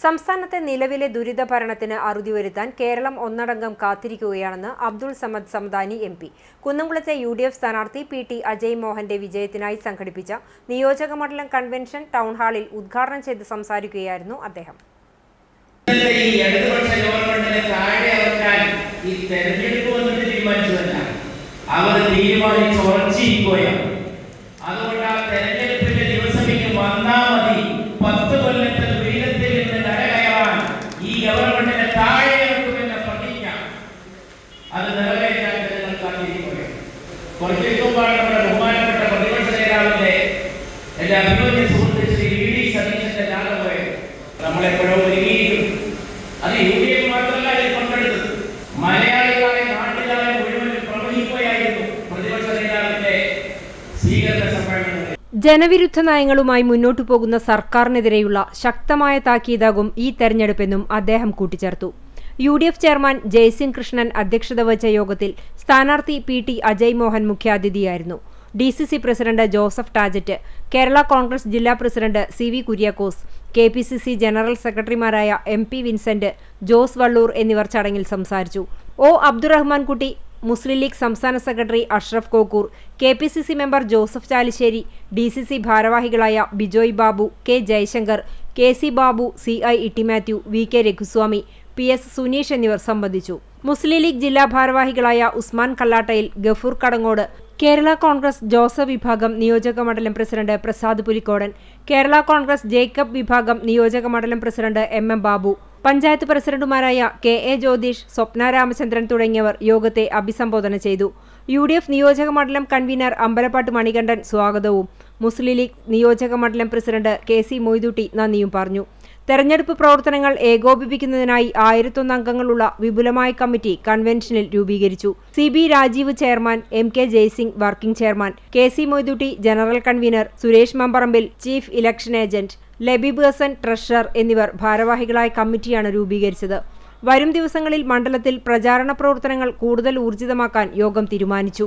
സംസ്ഥാനത്തെ നിലവിലെ ദുരിത ഭരണത്തിന് അറുതി വരുത്താൻ കേരളം ഒന്നടങ്കം കാത്തിരിക്കുകയാണെന്ന് അബ്ദുൾ സമദ് സമദാനി എം പി. കുന്നംകുളത്തെ UDF സ്ഥാനാർത്ഥി PT അജയ് മോഹന്റെ വിജയത്തിനായി സംഘടിപ്പിച്ച നിയോജകമണ്ഡലം കൺവെൻഷൻ ടൗൺ ഹാളിൽ ഉദ്ഘാടനം ചെയ്ത് സംസാരിക്കുകയായിരുന്നു അദ്ദേഹം. ജനവിരുദ്ധ നയങ്ങളുമായി മുന്നോട്ടു പോകുന്ന സർക്കാരിനെതിരെയുള്ള ശക്തമായ താക്കീതാകും ഈ തെരഞ്ഞെടുപ്പെന്നും അദ്ദേഹം കൂട്ടിച്ചേർത്തു. UDF ചെയർമാൻ ജയസിംഗ് കൃഷ്ണൻ അധ്യക്ഷത വഹിച്ച യോഗത്തിൽ സ്ഥാനാർത്ഥി PT അജയ് മോഹൻ മുഖ്യാതിഥിയായിരുന്നു. DCC പ്രസിഡന്റ് ജോസഫ് ടാജറ്റ്, കേരള കോൺഗ്രസ് ജില്ലാ president CV Kuriakose, KPCC general സെക്രട്ടറിമാരായ MP വിൻസെന്റ്, ജോസ് വള്ളൂർ എന്നിവർ ചടങ്ങിൽ സംസാരിച്ചു. O അബ്ദുറഹ്മാൻ കുട്ടി, മുസ്ലിം ലീഗ് സംസ്ഥാന secretary Ashraf Kokkur, KPCC member Joseph Chalissery, DCC ഭാരവാഹികളായ Bijoy Babu, K Jaishankar, KC Babu, CI ഇട്ടി മാത്യു, VK രഘുസ്വാമി, PS സുനീഷ് എന്നിവർ സംബന്ധിച്ചു. മുസ്ലിം ലീഗ് ജില്ലാ ഭാരവാഹികളായ ഉസ്മാൻ കല്ലാട്ടയിൽ, ഗഫൂർ കടങ്ങോട്, കേരള കോൺഗ്രസ് ജോസഫ് വിഭാഗം നിയോജകമണ്ഡലം പ്രസിഡന്റ് പ്രസാദ് പുലിക്കോടൻ, കേരള കോൺഗ്രസ് ജേക്കബ് വിഭാഗം നിയോജകമണ്ഡലം പ്രസിഡന്റ് MM ബാബു, പഞ്ചായത്ത് പ്രസിഡന്റുമാരായ KA ജ്യോതിഷ്, സ്വപ്ന രാമചന്ദ്രൻ തുടങ്ങിയവർ യോഗത്തെ അഭിസംബോധന ചെയ്തു. UDF നിയോജകമണ്ഡലം കൺവീനർ അമ്പലപ്പാട്ട് മണികണ്ഠൻ സ്വാഗതവും മുസ്ലിം ലീഗ് നിയോജകമണ്ഡലം പ്രസിഡന്റ് KC മൊയ്തുട്ടി നന്ദിയും പറഞ്ഞു. തെരഞ്ഞെടുപ്പ് പ്രവർത്തനങ്ങൾ ഏകോപിപ്പിക്കുന്നതിനായി 1001 അംഗങ്ങളുള്ള വിപുലമായ കമ്മിറ്റി കൺവെൻഷനിൽ രൂപീകരിച്ചു. CB Rajeev chairman, MK Jayasingh working chairman, KC Moythutty general convener, Suresh Mamparambil chief election agent, Labeeb Hasan treasurer എന്നിവർ ഭാരവാഹികളായ കമ്മിറ്റിയാണ് രൂപീകരിച്ചത്. വരും ദിവസങ്ങളിൽ മണ്ഡലത്തിൽ പ്രചാരണ പ്രവർത്തനങ്ങൾ കൂടുതൽ ഊർജിതമാക്കാൻ യോഗം തീരുമാനിച്ചു.